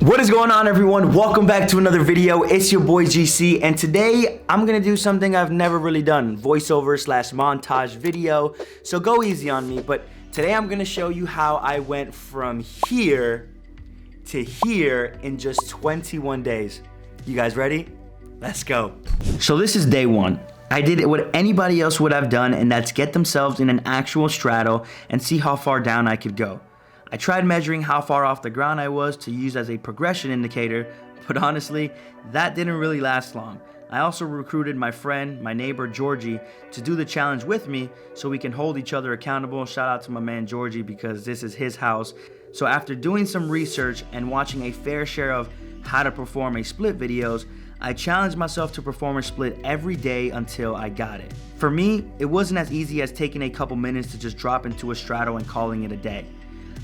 What is going on, everyone? Welcome back to another video. It's your boy GC, and today I'm gonna do something I've never really done, voiceover slash montage video, so go easy on me. But today I'm gonna show you how I went from here to here in just 21 days. You guys ready? Let's go. So this is day one. I did what anybody else would have done, and that's get themselves in an actual straddle and see how far down I could go. I tried measuring how far off the ground I was to use as a progression indicator, but honestly, that didn't really last long. I also recruited my friend, my neighbor Georgie, to do the challenge with me so we can hold each other accountable. Shout out to my man Georgie because this is his house. So after doing some research and watching a fair share of how to perform a split videos, I challenged myself to perform a split every day until I got it. For me, it wasn't as easy as taking a couple minutes to just drop into a straddle and calling it a day.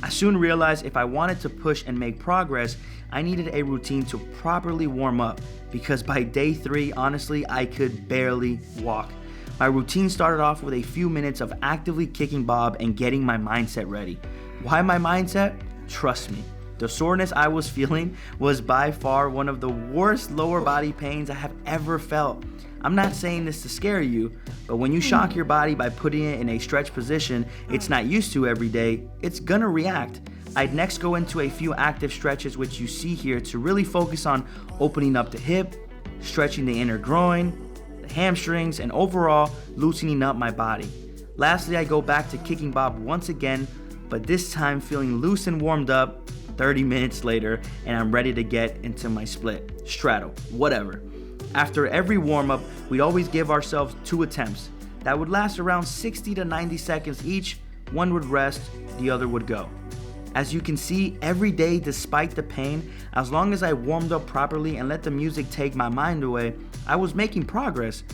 I soon realized if I wanted to push and make progress, I needed a routine to properly warm up, because by day 3, honestly, I could barely walk. My routine started off with a few minutes of actively kicking Bob and getting my mindset ready. Why my mindset? Trust me, the soreness I was feeling was by far one of the worst lower body pains I have ever felt. I'm not saying this to scare you, but when you shock your body by putting it in a stretch position it's not used to every day, it's gonna react. I'd next go into a few active stretches, which you see here, to really focus on opening up the hip, stretching the inner groin, the hamstrings, and overall loosening up my body. Lastly, I go back to kicking Bob once again, but this time feeling loose and warmed up 30 minutes later, and I'm ready to get into my split, straddle, whatever. After every warm-up, we'd always give ourselves 2 attempts. That would last around 60 to 90 seconds each. One would rest, the other would go. As you can see, every day, despite the pain, as long as I warmed up properly and let the music take my mind away, I was making progress.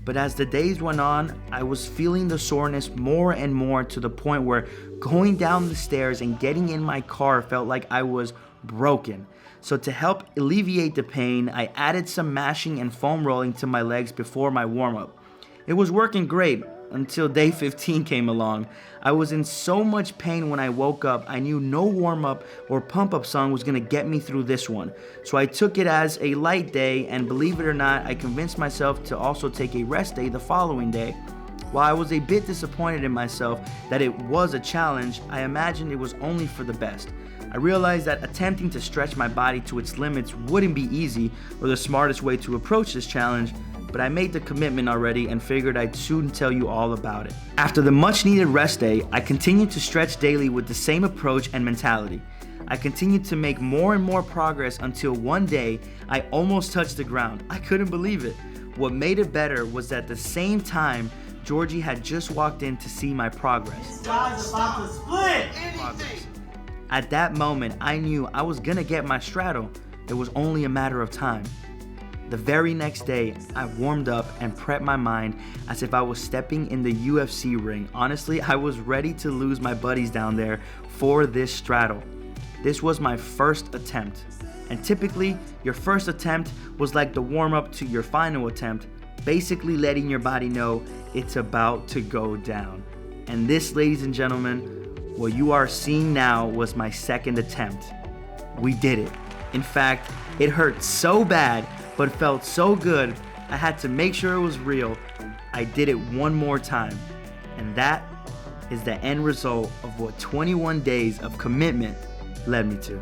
But as the days went on, I was feeling the soreness more and more, to the point where going down the stairs and getting in my car felt like I was broken. So to help alleviate the pain, I added some mashing and foam rolling to my legs before my warm-up. It was working great until day 15 came along. I was in so much pain when I woke up, I knew no warm-up or pump-up song was gonna get me through this one. So I took it as a light day, and believe it or not, I convinced myself to also take a rest day the following day. While I was a bit disappointed in myself that it was a challenge, I imagined it was only for the best. I realized that attempting to stretch my body to its limits wouldn't be easy or the smartest way to approach this challenge, but I made the commitment already and figured I'd soon tell you all about it. After the much needed rest day, I continued to stretch daily with the same approach and mentality. I continued to make more and more progress until one day I almost touched the ground. I couldn't believe it. What made it better was that at the same time, Georgie had just walked in to see my progress. This guy's about to split Progress. At that moment, I knew I was gonna get my straddle. It was only a matter of time. The very next day, I warmed up and prepped my mind as if I was stepping in the UFC ring. Honestly, I was ready to lose my buddies down there for this straddle. This was my first attempt. And typically, your first attempt was like the warm-up to your final attempt, basically letting your body know it's about to go down. And this, ladies and gentlemen, what you are seeing now was my second attempt. We did it. In fact, it hurt so bad, but felt so good, I had to make sure it was real. I did it one more time. And that is the end result of what 21 days of commitment led me to.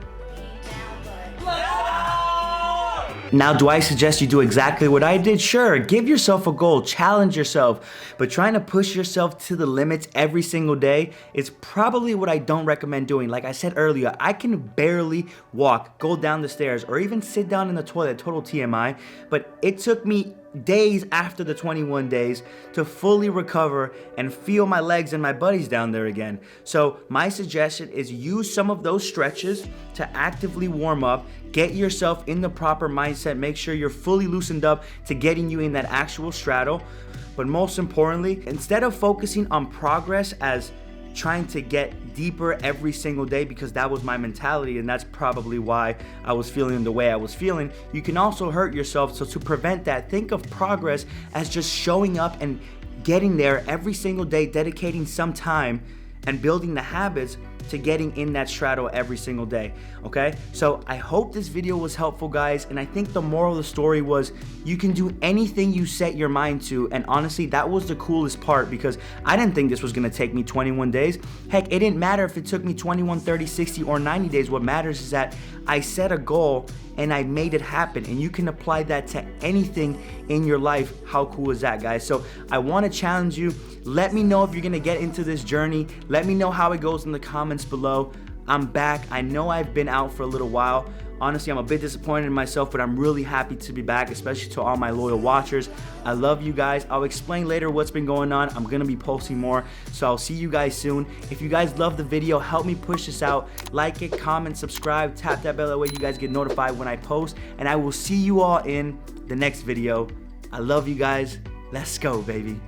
Now, do I suggest you do exactly what I did? Sure, give yourself a goal, challenge yourself, but trying to push yourself to the limits every single day is probably what I don't recommend doing. Like I said earlier, I can barely walk, go down the stairs, or even sit down in the toilet, total TMI, but it took me days after the 21 days to fully recover and feel my legs and my buddies down there again. So my suggestion is use some of those stretches to actively warm up, get yourself in the proper mindset, make sure you're fully loosened up to getting you in that actual straddle. But most importantly, instead of focusing on progress as trying to get deeper every single day, because that was my mentality and that's probably why I was feeling the way I was feeling, you can also hurt yourself. So to prevent that, think of progress as just showing up and getting there every single day, dedicating some time and building the habits to getting in that straddle every single day, okay? So I hope this video was helpful, guys, and I think the moral of the story was you can do anything you set your mind to, and honestly, that was the coolest part because I didn't think this was gonna take me 21 days. Heck, it didn't matter if it took me 21, 30, 60, or 90 days. What matters is that I set a goal and I made it happen, and you can apply that to anything in your life. How cool is that, guys? So I want to challenge you. Let me know if you're gonna get into this journey. Let me know how it goes in the comments below. I'm back. I know I've been out for a little while. Honestly, I'm a bit disappointed in myself, but I'm really happy to be back, especially to all my loyal watchers. I love you guys. I'll explain later what's been going on. I'm gonna be posting more, so I'll see you guys soon. If you guys love the video, help me push this out. Like it, comment, subscribe, tap that bell, that way you guys get notified when I post, and I will see you all in the next video. I love you guys. Let's go, baby.